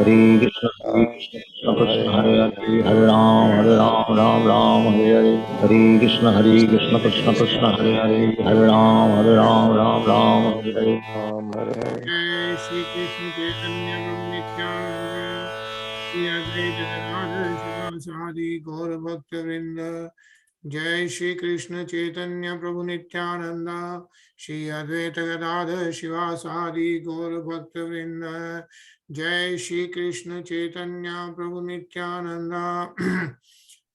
Hare Krishna Krishna Hare Hare Hare Ram Ram Hare Hare Hare Krishna Krishna Krishna Hare Hare Hare Ram Hare Hare जय श्री कृष्ण चैतन्य प्रभु नित्यानंद श्री अद्वैत गदाधर शिवासादि गौर भक्त वृंद। जय श्री कृष्ण चैतन्य प्रभु नित्यानंद श्री अद्वैत गदाधर शिवासादि गौर भक्त वृंद। जय श्री कृष्ण चैतन्य प्रभु नित्यानंद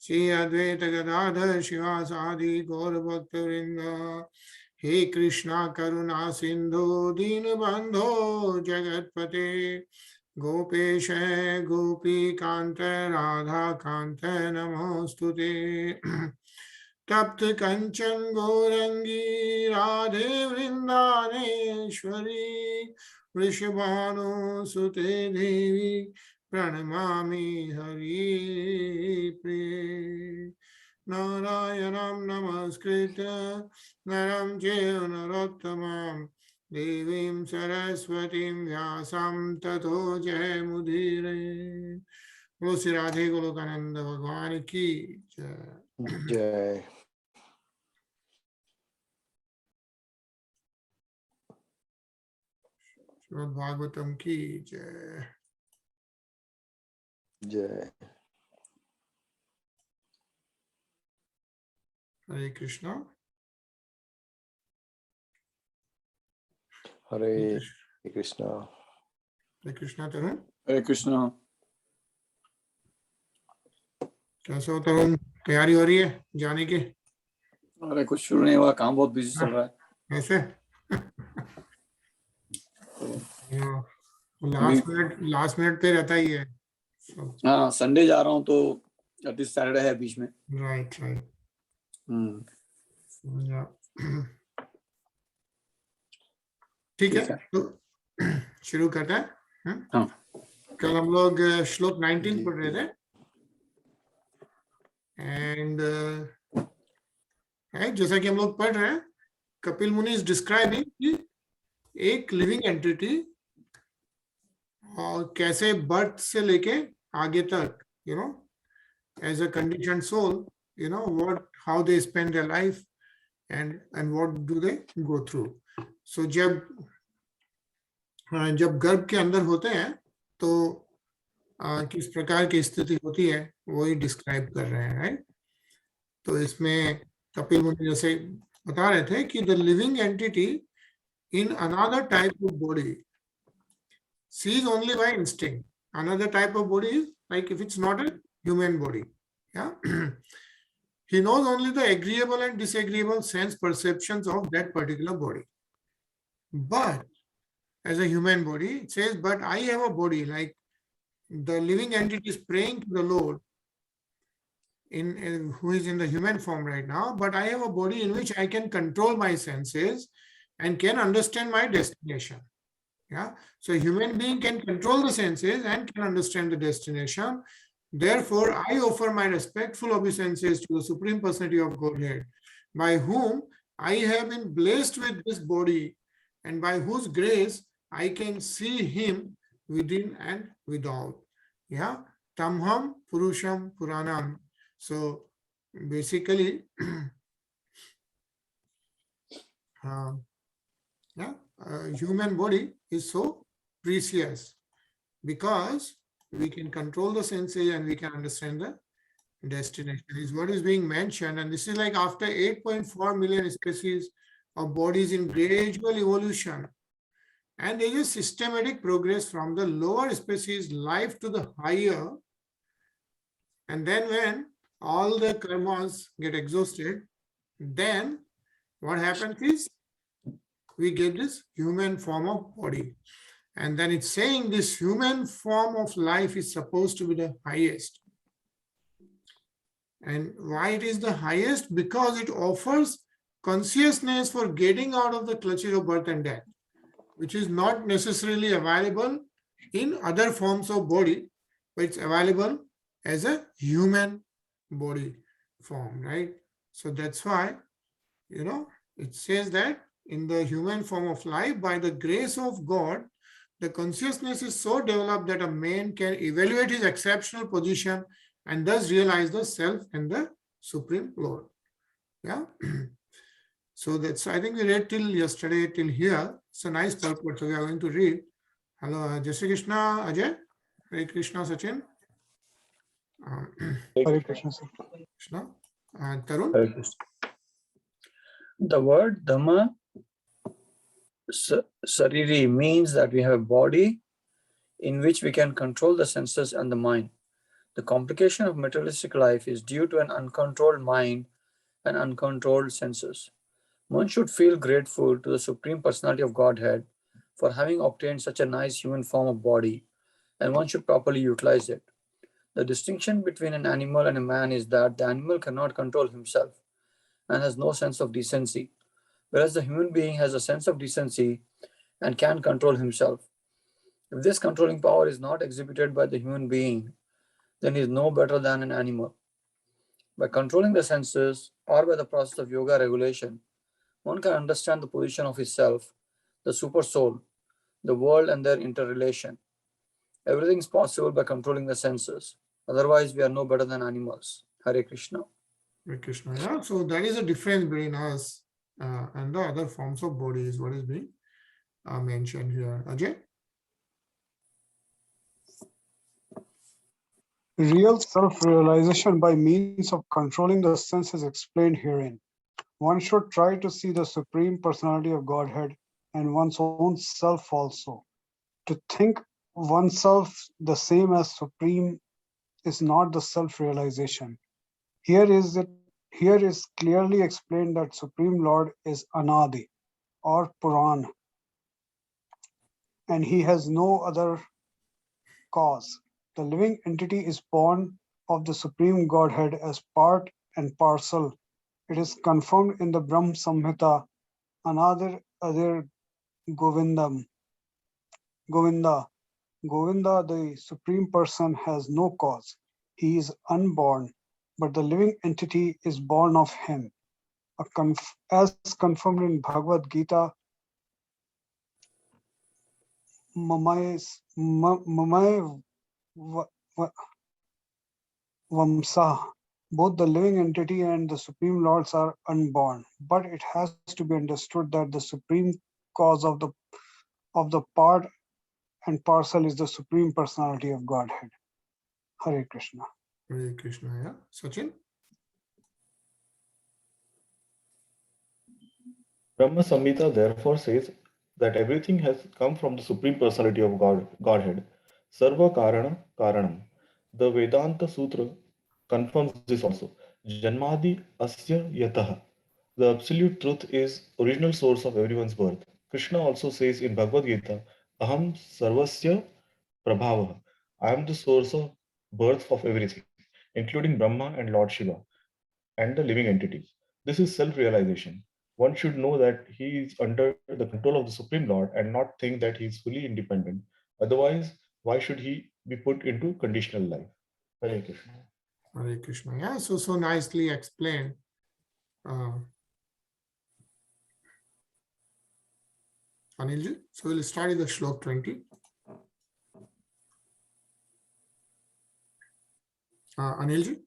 श्री अद्वैत गदाधर शिवासादि गौर भक्त वृंद। हे कृष्णा करुणा सिंधु दीनबंधो जगतपते गोपेश गोपी कांत राधा कांत नमोस्तुते। तप्त कंचन गौरंगी राधे वृंदानेश्वरी वृषभानुसुते देवी प्रणमामि हरिप्रिये। नारायणं नमस्कृत्य नरं चैव नरोत्तमं देवीं सरस्वतीं व्यासं ततो जयमुदीरये। बोलो श्री राधे गोलोकानंद भगवान की जय। Jai. श्रीमद् भागवतम की जय। Jai. हरे कृष्णा। Hare Krishna. हरे कृष्णा। तरुण हरे कृष्णा। कैसे हो तरुण? तैयारी हो रही है जाने की? अरे कुछ शुरू नहीं हुआ, काम बहुत बिजी चल रहा है। ऐसे लास्ट मिनट पे रहता ही है। हाँ, संडे जा रहा हूँ तो अभी सैटरडे है बीच में। Right right. ठीक है, तो शुरू करते हैं। हाँ। कल हम लोग श्लोक 19 पढ़ रहे थे एंड जैसा कि हम लोग पढ़ रहे हैं, कपिल मुनि इज डिस्क्राइबिंग कि एक लिविंग एंटिटी और कैसे बर्थ से लेके आगे तक, you know, as a conditioned soul, you know, how they spend their life and what do they go through. So जब गर्भ के अंदर होते हैं तो किस प्रकार की स्थिति होती है वही डिस्क्राइब कर रहे हैं, राइट? तो इसमें कपिल मुनि जैसे बता रहे थे कि the living entity in another type of body sees only by instinct. Another type of body is like if it's not a human body, yeah. He knows only the agreeable and disagreeable sense perceptions of that particular body. But as a human body, it says, but I have a body, like the living entity is praying to the Lord in who is in the human form right now, but I have a body in which I can control my senses and can understand my destination. Yeah, so a human being can control the senses and can understand the destination. Therefore, I offer my respectful obeisances to the Supreme Personality of Godhead, by whom I have been blessed with this body, and by whose grace I can see Him within and without. Yeah, Tamham Purusham Puranam. So basically, human body is so precious because we can control the senses and we can understand the destination is what is being mentioned. And this is like after 8.4 million species of bodies in gradual evolution, and there is systematic progress from the lower species life to the higher. And then when all the karmas get exhausted, then what happens is we get this human form of body. And then it's saying this human form of life is supposed to be the highest. And why it is the highest? Because it offers consciousness for getting out of the clutches of birth and death, which is not necessarily available in other forms of body, but it's available as a human body form, right? So that's why, it says that in the human form of life, by the grace of God, the consciousness is so developed that a man can evaluate his exceptional position and thus realize the self and the Supreme Lord. Yeah. So that's, I think we read till yesterday, till here. It's a nice purport. So we are going to read. Hello, Jai Shri Krishna, Ajay. Hare Krishna, Sachin. Hare Krishna, sir. Krishna. Tarun. Hare Krishna. The word Dhamma Sariri means that we have a body in which we can control the senses and the mind. The complication of materialistic life is due to an uncontrolled mind and uncontrolled senses. One should feel grateful to the Supreme Personality of Godhead for having obtained such a nice human form of body, and one should properly utilize it. The distinction between an animal and a man is that the animal cannot control himself and has no sense of decency, whereas the human being has a sense of decency and can control himself. If this controlling power is not exhibited by the human being, then he is no better than an animal. By controlling the senses or by the process of yoga regulation, one can understand the position of his self, the super soul, the world and their interrelation. Everything is possible by controlling the senses. Otherwise, we are no better than animals. Hare Krishna. Hare Krishna. Yeah. So that is a difference between us and the other forms of bodies. What is being mentioned here. Ajay? Real self-realization by means of controlling the senses explained herein. One should try to see the Supreme Personality of Godhead and one's own self also. To think oneself the same as Supreme is not the self-realization. Here is clearly explained that Supreme Lord is Anadi or Puran, and he has no other cause. The living entity is born of the Supreme Godhead as part and parcel. It is confirmed in the Brahm Samhita, another Govinda. Govinda, the Supreme Person, has no cause. He is unborn, but the living entity is born of him. As confirmed in Bhagavad Gita, Mamai Vamsa, both the living entity and the Supreme Lords are unborn, but it has to be understood that the supreme cause of the part and parcel is the Supreme Personality of Godhead. Hare Krishna. Hare Krishna. Yeah. Sachin? Brahma Samhita therefore says that everything has come from the Supreme Personality of Godhead. Sarva Karana Karanam. The Vedanta Sutra confirms this also. Janmadi Asya Yataha. The absolute truth is original source of everyone's birth. Krishna also says in Bhagavad Gita, Aham Sarvasya Prabhava. I am the source of birth of everything, including Brahma and Lord Shiva and the living entities. This is self-realization. One should know that he is under the control of the Supreme Lord and not think that he is fully independent. Otherwise, why should he be put into conditional life? Hare Krishna. Hare Krishna. Yeah. So nicely explained. Anilji. So we'll start with the Shlok 20. Anilji.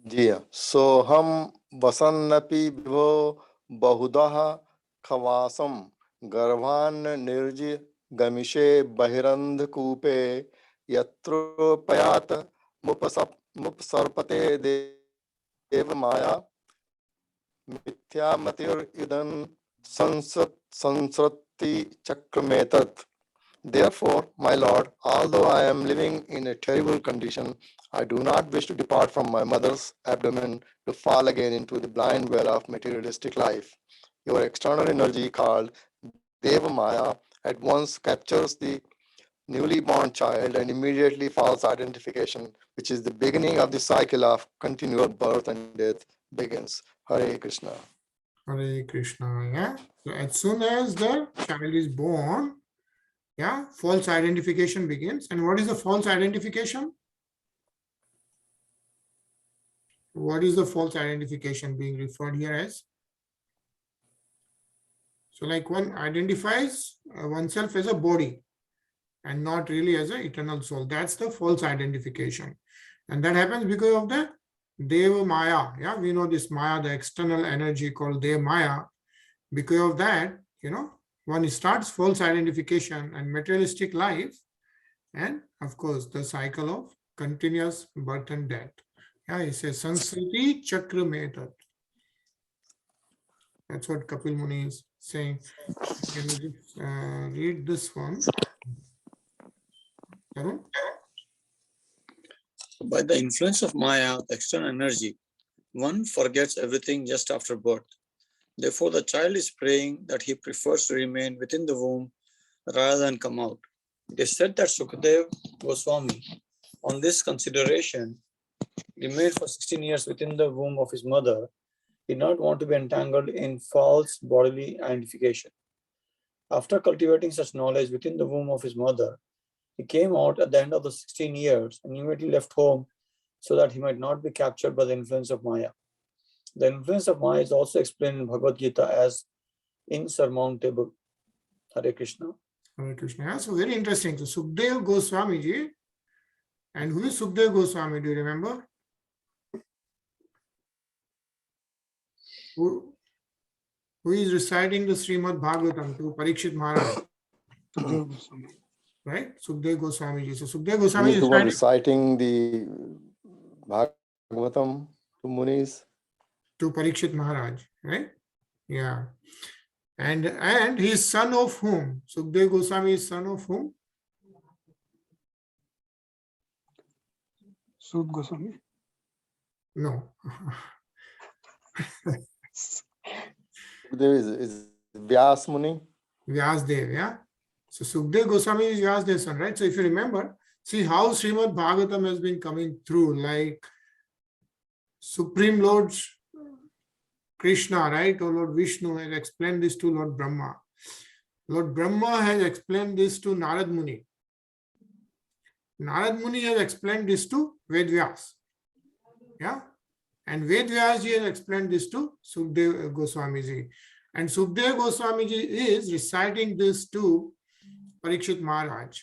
जी सोहम वसन्नपि विभो बहुधा खवासम गर्भान निर्ज गमिषे बहिरंधकूपे यत्रोपयात मुपसर्पते देव माया मिथ्यामतिरिदं संसृति चक्रमेतत्. Therefore, my Lord, although I am living in a terrible condition, I do not wish to depart from my mother's abdomen to fall again into the blind well of materialistic life. Your external energy, called Deva Maya, at once captures the newly born child and immediately false identification, which is the beginning of the cycle of continual birth and death, begins. Hare Krishna. Hare Krishna. Yeah. So as soon as the child is born, yeah, false identification begins. And what is the false identification? What is the false identification being referred here as? So like one identifies oneself as a body and not really as an eternal soul. That's the false identification. And that happens because of the Deva Maya. Yeah, we know this Maya, the external energy called Deva Maya. Because of that, one starts false identification and materialistic life. And of course, the cycle of continuous birth and death. Yeah, it says Sanskriti Chakra Method. That's what Kapil Muni is saying. Can you just read this one? Arun? By the influence of Maya, the external energy, one forgets everything just after birth. Therefore, the child is praying that he prefers to remain within the womb rather than come out. It is said that Sukadeva Goswami, on this consideration, remained for 16 years within the womb of his mother. He did not want to be entangled in false bodily identification. After cultivating such knowledge within the womb of his mother, he came out at the end of the 16 years and immediately left home so that he might not be captured by the influence of Maya. The influence of Maya is also explained in Bhagavad Gita as insurmountable. Hare Krishna. Hare Krishna. Yeah, so very interesting. So Sukadeva Goswami ji, and who is Sukadeva Goswami? Do you remember? Who is reciting the Srimad Bhagavatam to Parikshit Maharaj? Right? Sukadeva Goswami ji. So Sukadeva Goswami He's is the one reciting the Bhagavatam to Munis. To Parikshit Maharaj, right? Yeah. And he is son of whom? Sukadeva Goswami is son of whom? Sud Goswami. No. There is Vyas Muni. Vyasdev, yeah. So Sukadeva Goswami is Vyasdev's son, right? So if you remember, see how Srimad Bhagavatam has been coming through, like Supreme Lord Krishna, right? Or Lord Vishnu has explained this to Lord Brahma. Lord Brahma has explained this to Narad Muni. Narad Muni has explained this to Vedvyas. Yeah. And Vedvyas ji has explained this to Sukadeva Goswami ji. And Sukadeva Goswami ji is reciting this to Parikshit Maharaj.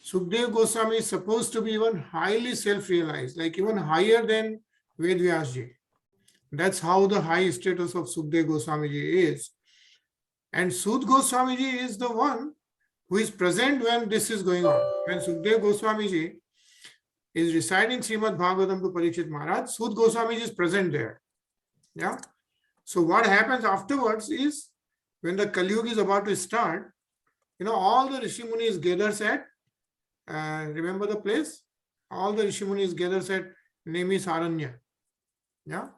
Sukadeva Goswami is supposed to be even highly self-realized, like even higher than Vedvyas ji. That's how the high status of Sukadeva Goswami ji is. And Sud Goswami ji is the one who is present when this is going on. When Sukadeva Goswami ji is reciting Srimad Bhagavatam to Parikshit Maharaj, Sud Goswami ji is present there. Yeah. So what happens afterwards is when the Kali Yuga is about to start, all the Rishi Munis gathers at, remember the place? All the Rishi Munis gathers at Nemi Saranya. Yeah.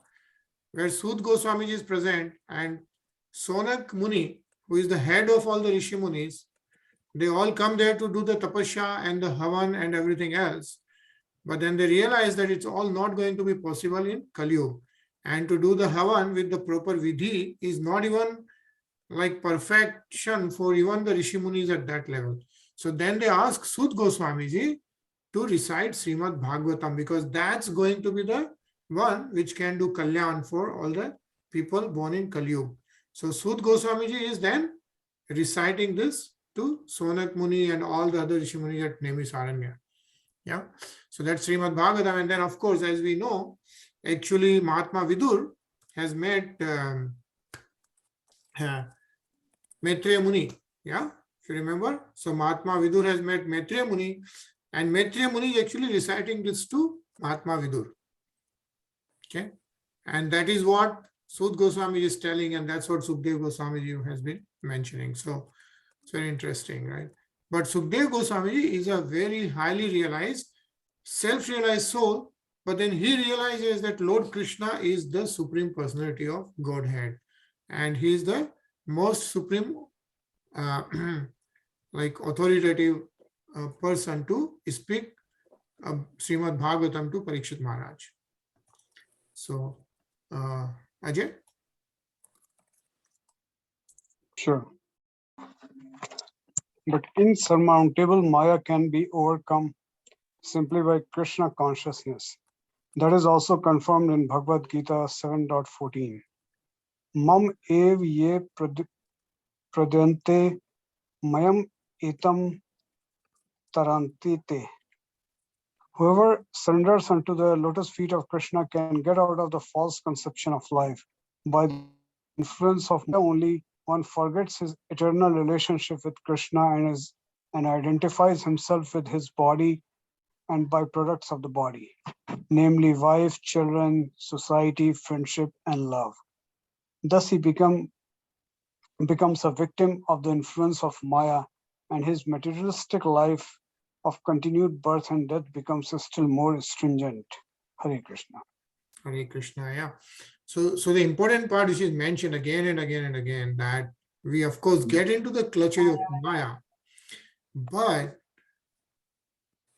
Where Sud Goswami ji is present and Sonak Muni, who is the head of all the Rishi Munis, they all come there to do the tapasya and the havan and everything else. But then they realize that it's all not going to be possible in Kali Yuga. And to do the havan with the proper vidhi is not even like perfection for even the Rishi Munis at that level. So then they ask Sud Goswami ji to recite Srimad Bhagavatam, because that's going to be the one which can do kalyan for all the people born in Kali Yuga. So Sud Goswami ji is then reciting this to Sonak Muni and all the other Rishi Munis at Nemi Saranya. Yeah. So that's Srimad Bhagavatam. And then of course, as we know, actually Mahatma Vidur has met Maitreya Muni. Yeah. If you remember. So Mahatma Vidur has met Maitreya Muni, and Maitreya Muni is actually reciting this to Mahatma Vidur. Okay. And that is what Sud Goswami is telling, and that's what Sukadeva Goswami ji has been mentioning. So it's very interesting, right? But Sukadeva Goswami ji is a very highly realized, self-realized soul, but then he realizes that Lord Krishna is the Supreme Personality of Godhead, and he is the most supreme, like authoritative person to speak Srimad Bhagavatam to Parikshit Maharaj. So, Ajay? Sure. But insurmountable Maya can be overcome simply by Krishna consciousness. That is also confirmed in Bhagavad Gita 7.14. Mam ev ye pradyante mayam etam taranti te. Whoever surrenders unto the lotus feet of Krishna can get out of the false conception of life. By the influence of Maya only, one forgets his eternal relationship with Krishna and identifies himself with his body and byproducts of the body, namely wife, children, society, friendship, and love. Thus he becomes a victim of the influence of Maya, and his materialistic life of continued birth and death becomes still more stringent. Hare Krishna. Hare Krishna, yeah. So the important part which is mentioned again and again and again, that we of course get into the clutches of Maya, but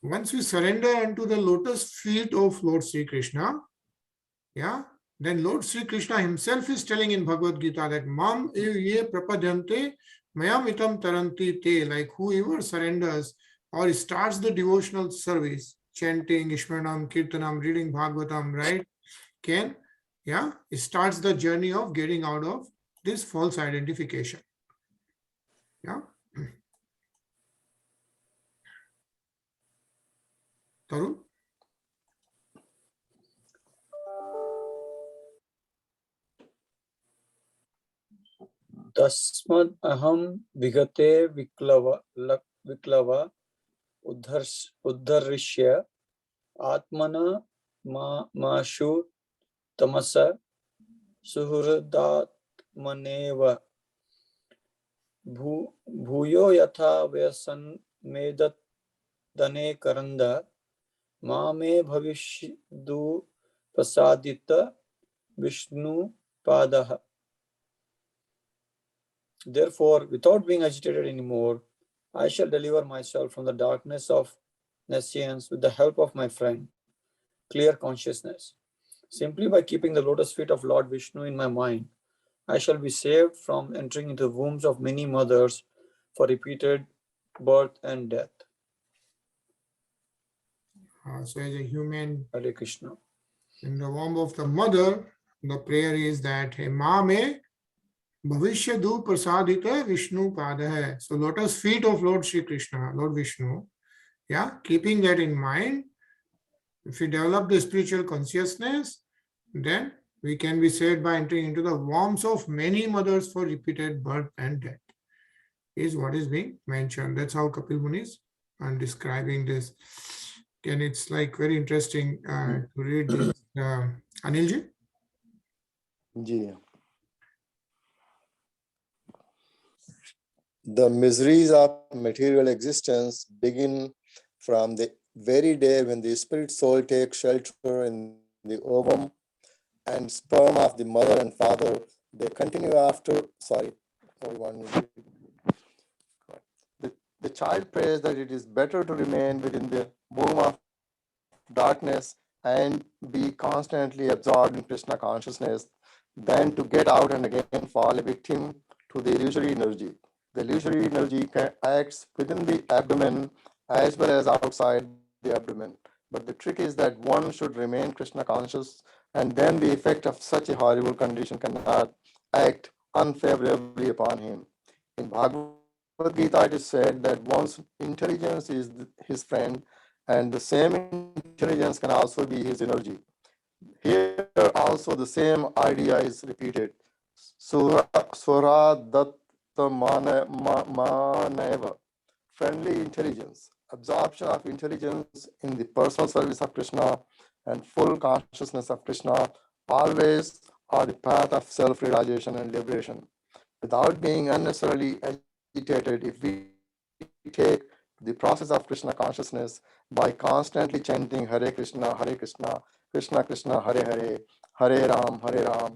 once we surrender unto the lotus feet of Lord Sri Krishna, yeah, then Lord Sri Krishna himself is telling in Bhagavad Gita that Mam ye prapadyante mayam itam taranti te, like whoever surrenders or starts the devotional service, chanting, Ishmaranam, Kirtanam, reading Bhagavatam, right, can, yeah, it starts the journey of getting out of this false identification. Yeah. Tarun? Tasmad aham vigate viklava uddharishya atmana mashu tamasa suhrudatmaneva bhuyo yatha vyasan medat dane karanda mame bhavishdu prasadita Vishnu padaha. Therefore, without being agitated anymore, I shall deliver myself from the darkness of nescience with the help of my friend, clear consciousness. Simply by keeping the lotus feet of Lord Vishnu in my mind, I shall be saved from entering into the wombs of many mothers for repeated birth and death. So as a human, Hare Krishna. in the womb of the mother, the prayer is that He Mame Bhavishyadu Prasadita Vishnu Padaha. So lotus feet of Lord Sri Krishna, Lord Vishnu. Yeah, keeping that in mind, if we develop the spiritual consciousness, then we can be saved by entering into the wombs of many mothers for repeated birth and death, is what is being mentioned. That's how Kapil Muni is describing this. And it's like very interesting to read this. Anilji? Ji. The miseries of material existence begin from the very day when the spirit soul takes shelter in the ovum and sperm of the mother and father. They continue after, the child prays that it is better to remain within the womb of darkness and be constantly absorbed in Krishna consciousness than to get out and again fall a victim to the illusory energy. The illusory energy acts within the abdomen as well as outside the abdomen. But the trick is that one should remain Krishna conscious, and then the effect of such a horrible condition cannot act unfavorably upon him. In Bhagavad Gita, it is said that one's intelligence is his friend, and the same intelligence can also be his energy. Here also the same idea is repeated. Swara friendly intelligence, absorption of intelligence in the personal service of Krishna and full consciousness of Krishna always are the path of self-realization and liberation. Without being unnecessarily agitated, if we take the process of Krishna consciousness by constantly chanting Hare Krishna, Krishna Krishna, Hare Hare, Hare Ram,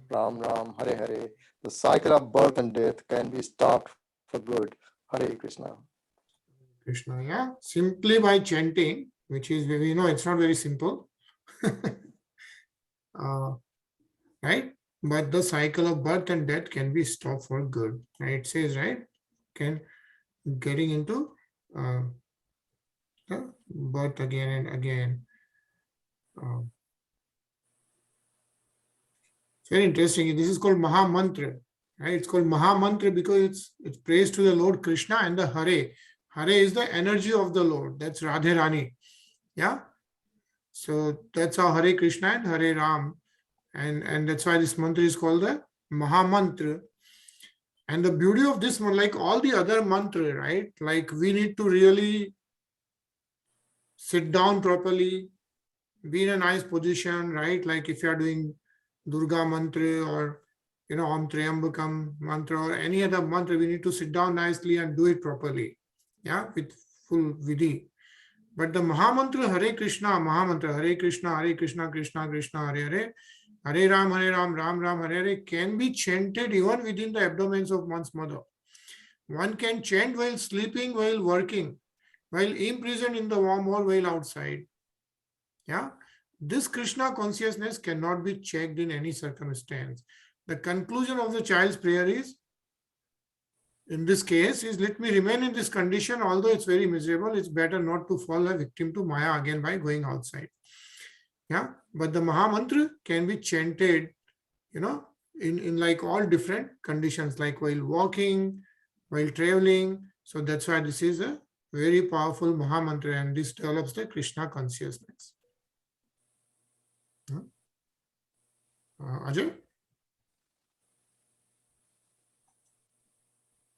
Ram Ram, Hare Hare, the cycle of birth and death can be stopped for good. Hare Krishna. Krishna, yeah. Simply by chanting, which is, we know it's not very simple. Right? But the cycle of birth and death can be stopped for good. Right? It says, right? Getting into birth again and again. It's very interesting. This is called Maha Mantra. Right? It's called Maha Mantra because it's praise to the Lord Krishna, and the Hare. Hare is the energy of the Lord. That's Radhe Rani. Yeah. So that's how Hare Krishna and Hare Ram. And that's why this mantra is called the Maha Mantra. And the beauty of this one, like all the other mantra, right? Like we need to really sit down properly, be in a nice position, right? Like if you are doing Durga mantra or Om Triambakam mantra or any other mantra, we need to sit down nicely and do it properly. Yeah, with full vidhi. But the Maha Mantra, Hare Krishna, Maha Mantra, Hare Krishna, Krishna Krishna, Hare Hare, Hare Ram, Ram Ram, Hare Hare can be chanted even within the abdomens of one's mother. One can chant while sleeping, while working, while imprisoned in the warm or while outside. Yeah, this Krishna consciousness cannot be checked in any circumstance. The conclusion of the child's prayer is, in this case, is let me remain in this condition, although it's very miserable. It's better not to fall a victim to Maya again by going outside. Yeah, but the Maha Mantra can be chanted, in like all different conditions, like while walking, while traveling. So that's why this is a very powerful Maha Mantra, and this develops the Krishna consciousness. Ajay?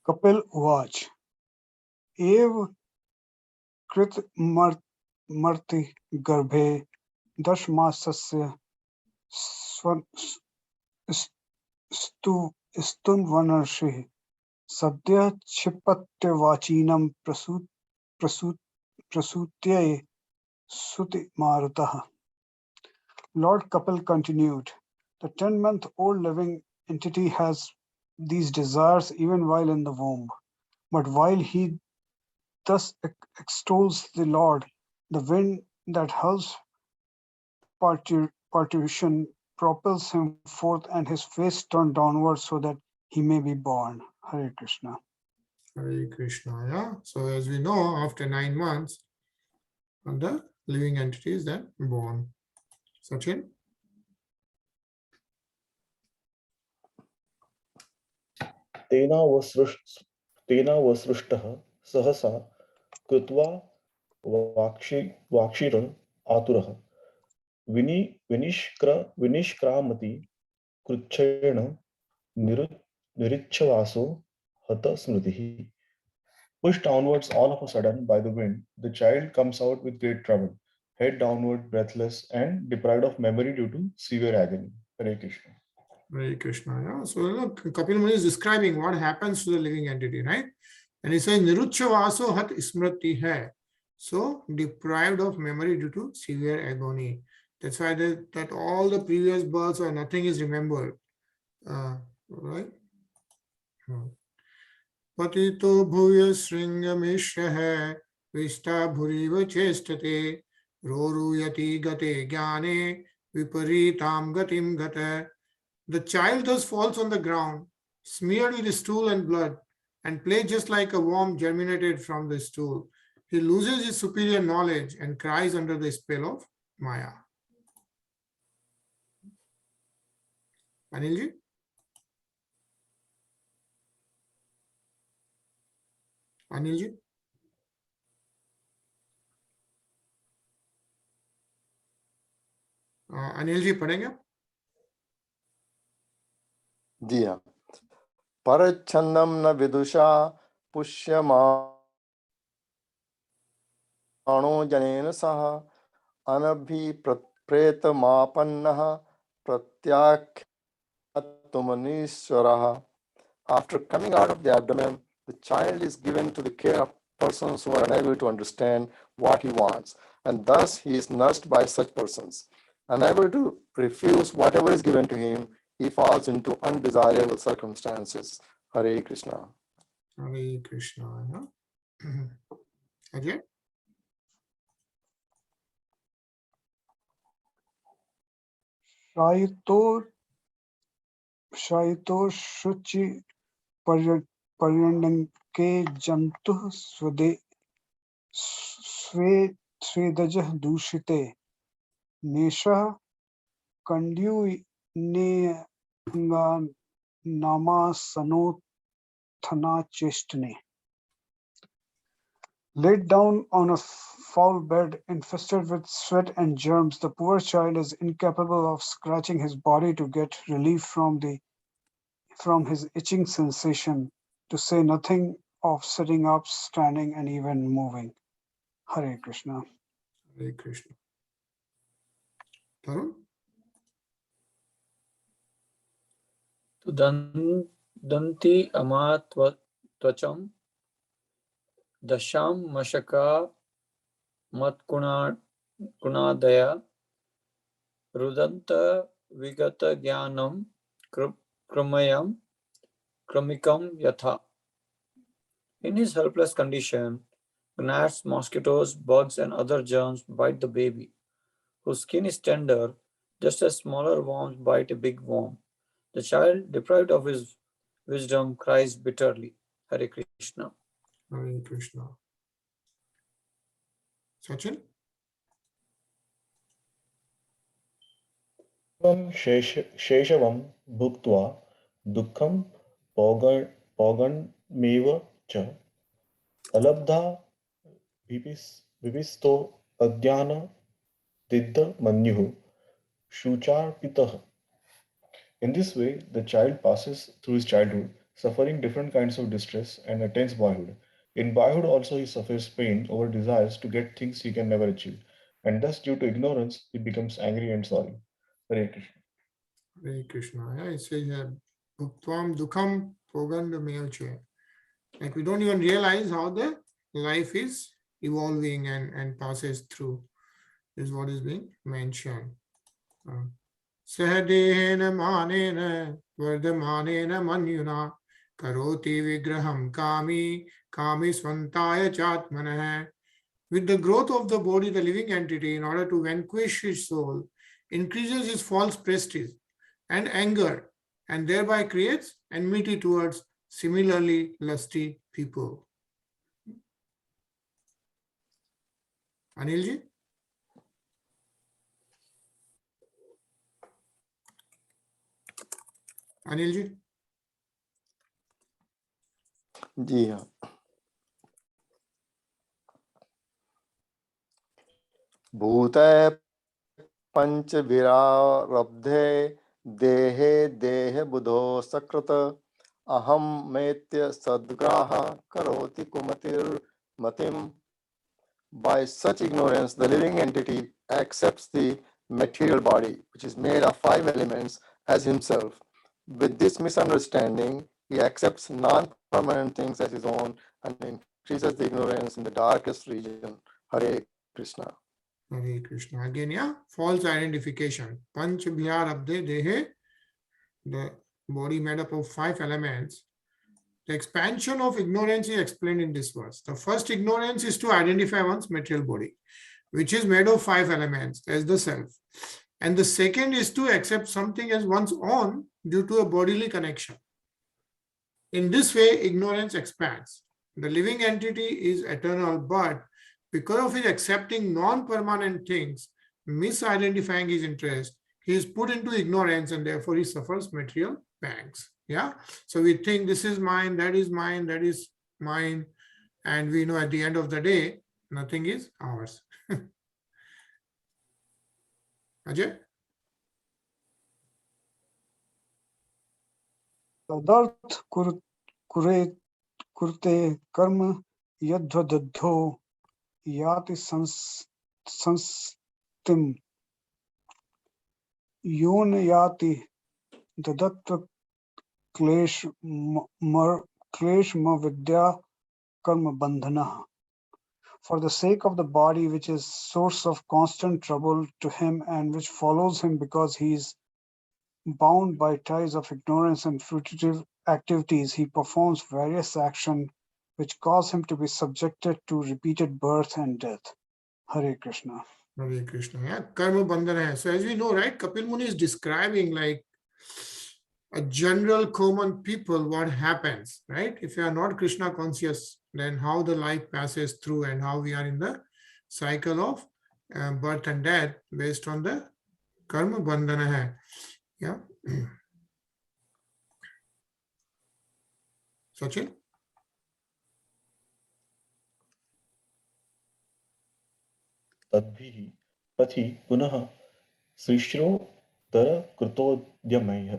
Kapil Uvacha Ev Krit Marti Garbhe Dashmasasya Stunvanarshi Sadhya Chipatyavachinam Prasutyaye Suti Marutaha. Lord Kapil continued, the 10-month-old living entity has these desires even while in the womb. But while he thus extols the Lord, the wind that hulls partition propels him forth and his face turned downward so that he may be born. Hare Krishna. Hare Krishna. Yeah. So as we know, after 9 months, the living entity is then born. Sachin? तेनावसृष्टः सहसा कृत्वा वाक्षिरन् आतुरः विनिष्क्रामति कृच्छ्रेण निरिच्छवासो हत स्मृतिः. Pushed downwards all of a sudden by the wind, the child comes out with great trouble, head downward, breathless, and deprived of memory due to severe agony. Hare Krishna. Hare Krishna. Yeah. So look, Kapil Muni is describing what happens to the living entity, right? And he says, Niruchavaso hat smriti hai. So deprived of memory due to severe agony. That's why that all the previous births or nothing is remembered. Right? Patito bhuya sringa mishra hai. Vishta bhuriva chestate. Roruyati gate jnane. Viparitam gatim gata. The child thus falls on the ground, smeared with stool and blood, and plays just like a worm germinated from the stool. He loses his superior knowledge and cries under the spell of Maya. Anilji? Anilji? Anilji, पढ़ेंगे आप? जी हाँ. परच्छन्दं न विदुषा पुष्यमाणो जनेन सह अनभिप्रेतमापन्नः प्रत्याख्यातुमनीश्वरः. After coming out of the abdomen, the child is given to the care of persons who are unable to understand what he wants, and thus he is nursed by such persons. Unable to refuse whatever is given to him, he falls into undesirable circumstances. Hare Krishna. Hare Krishna. Yeah? Ajay? Shaito Shuchi Paryandanke Jantu Svedajah Dushite Nesha Kandu nama sanothana chestane. Laid down on a foul bed infested with sweat and germs, the poor child is incapable of scratching his body to get relief from his itching sensation, to say nothing of sitting up, standing, and even moving. Hare Krishna. Hare Krishna. Tarun? Danti amatvacham dasham mashaka matkunadaya rudanta vigata jnanam kramayam kramikam yatha. In his helpless condition, gnats, mosquitoes, bugs, and other germs bite the baby, whose skin is tender, just as smaller worms bite a big worm. The child, deprived of his wisdom, cries bitterly. Hare Krishna. Hare Krishna. Sachin? शेषवं भुक्त्वा दुःखं पौगण्यमेव च अलब्धा विपिस्तो अज्ञानदिग्धमन्युः शुचार्पितः. In this way, the child passes through his childhood, suffering different kinds of distress, and attains boyhood. In boyhood also he suffers pain over desires to get things he can never achieve, and thus due to ignorance he becomes angry and sorry. Hare Krishna. Hare Krishna. Yeah, it says here, Bhuktvam Dukham Pogandamyoche. Like we don't even realize how the life is evolving and passes through. Is what is being mentioned. Sahadehena manena vardamanena manyuna karoti vigraham kami swantaya chatmanah. With the growth of the body, the living entity, in order to vanquish his soul, increases his false prestige and anger, and thereby creates enmity towards similarly lusty people. Anilji? Anilji? जी हाँ. भूते पंचभिरारब्धे देहे देह बुधो सकृत अहम मेत्य सद्ग्राह karoti kumatir matim. By such ignorance, the living entity accepts the material body, which is made of 5 elements, as himself. With this misunderstanding, he accepts non-permanent things as his own and increases the ignorance in the darkest region. Hare Krishna. Hare Krishna. Again, yeah, false identification. Panch bihar abde dehe, the body made up of 5 elements. The expansion of ignorance is explained in this verse. The first ignorance is to identify one's material body, which is made of 5 elements as the self. And the second is to accept something as one's own due to a bodily connection. In this way, ignorance expands. The living entity is eternal, but because of his accepting non-permanent things, misidentifying his interest, he is put into ignorance and therefore he suffers material pangs. Yeah. So we think this is mine, that is mine, that is mine. And we know at the end of the day, nothing is ours. Ajay? Tadarth kurte karma yadhadadho yati sanstim yon yati dadatta klesh mavidya karma bandhana. For the sake of the body, which is source of constant trouble to him and which follows him because he is bound by ties of ignorance and fruitive activities, he performs various actions which cause him to be subjected to repeated birth and death. Hare Krishna. Hare Krishna. Yeah, karma bandhana hai. So as we know, right, Kapil Muni is describing like a general common people what happens, right? If you are not Krishna conscious, then how the life passes through and how we are in the cycle of birth and death based on the karma bandhana hai. Yeah. Sachin? तद्भिः पथि पुनः सृष्टोत्तर कृतोद्यमैः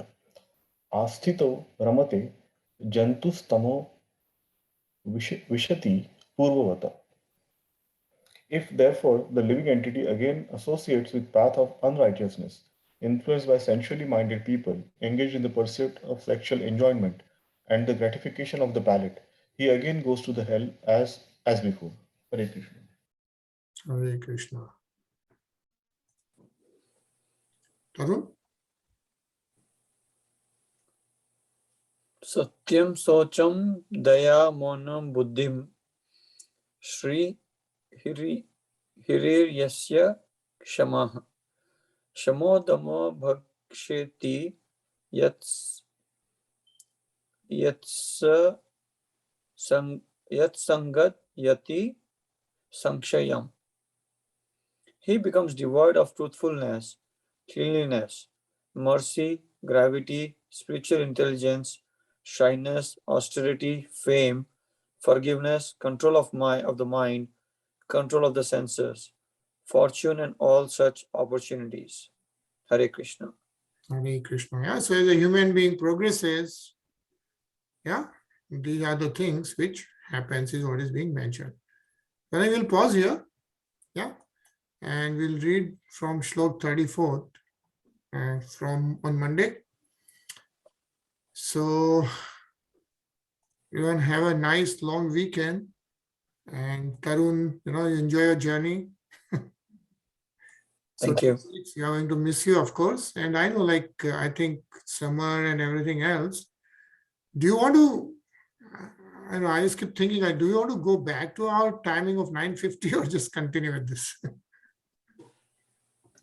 आस्थितो रमते जन्तुस्तमो विशति पूर्ववत्. If therefore the living entity again associates with path of unrighteousness, influenced by sensually minded people, engaged in the pursuit of sexual enjoyment and the gratification of the palate, he again goes to the hell as before. Hare Krishna. Hare Krishna. Tarun? Satyam socham daya monam buddhim Shri Hirir Yasya Shamaha Shamodamo Bhaksheti Yats Sangat Yati Sankshayam. He becomes devoid of truthfulness, cleanliness, mercy, gravity, spiritual intelligence, shyness, austerity, fame, forgiveness, control of the mind, control of the senses, fortune, and all such opportunities. Hare Krishna. Hare Krishna. Yeah, so as a human being progresses, yeah, these are the things which happens is what is being mentioned. Then I will pause here, yeah, and we'll read from Shlok 34 from on Monday. So everyone have a nice long weekend, and Tarun, you enjoy your journey. So Thank you. we are going to miss you, of course. And I know, I think summer and everything else. Do you want to, I know, I just keep thinking, do you want to go back to our timing of 9:50 or just continue with this?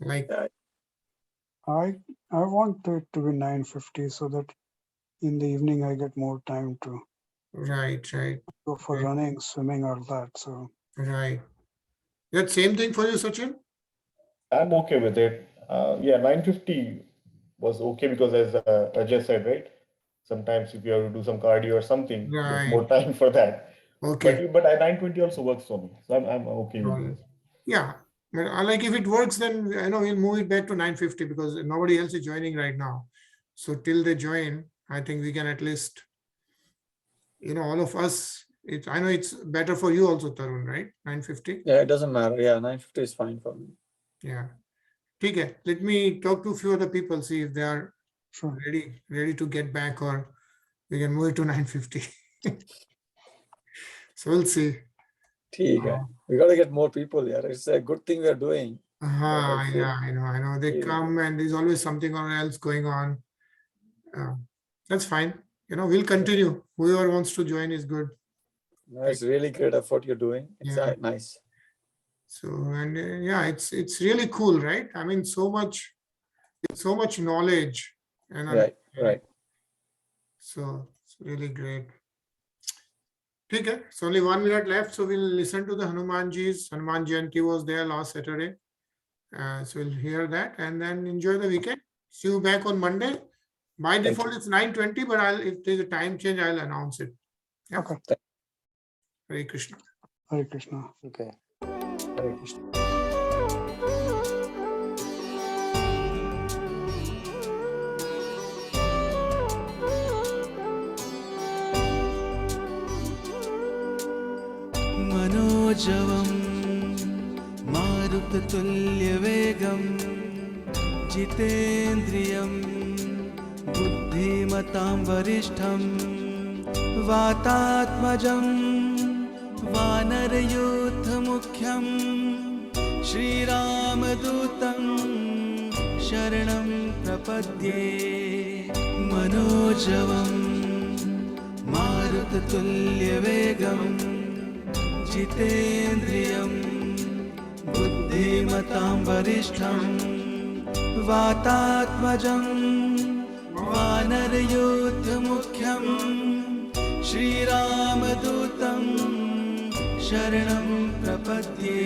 I want it to be 9:50 so that in the evening I get more time to Right. go for Right. running, swimming, all that. So Right. That same thing for you, Sachin? I'm okay with it. 9:50 was okay because as Ajay said, right? Sometimes if you have to do some cardio or something, there's more Right. time for that. Okay. But 9:20 also works for me. So I'm okay with Right. this. Yeah. But if it works, then we'll move it back to 9:50 because nobody else is joining right now. So till they join, I think we can at least, all of us, I know it's better for you also, Tarun, right? 9:50? Yeah, it doesn't matter. Yeah, 9:50 is fine for me. Yeah. Okay. Let me talk to a few other people, see if they are sure. ready to get back, or we can move it to 9:50. So we'll see. We got to get more people here. It's a good thing we are doing. Yeah, I know. They come and there's always something else going on. That's fine. We'll continue. Whoever wants to join is good. That's really great effort you're doing. It's nice. So, and it's really cool, right? I mean, so much knowledge. And Right. So it's really great. Okay, it's only 1 minute left, so we'll listen to the Hanumanji's. Hanuman Jayanti was there last Saturday. So we'll hear that and then enjoy the weekend. See you back on Monday. By default, it's 9:20, but if there's a time change, I'll announce it. Yeah. Okay. Hare Krishna. Hare Krishna. Okay. Hare Krishna. मनोजवं मारुततुल्यवेगं जितेन्द्रियं बुद्धिमतां वरिष्ठं वातात्मजं वानरयूथमुख्यं श्रीरामदूतं शरणं प्रपद्ये मनोजवं मारुततुल्यवेगं जितेन्द्रियं बुद्धिमतां वरिष्ठं वातात्मजं वानरयूथमुख्यं श्रीरामदूतं शरणं प्रपद्ये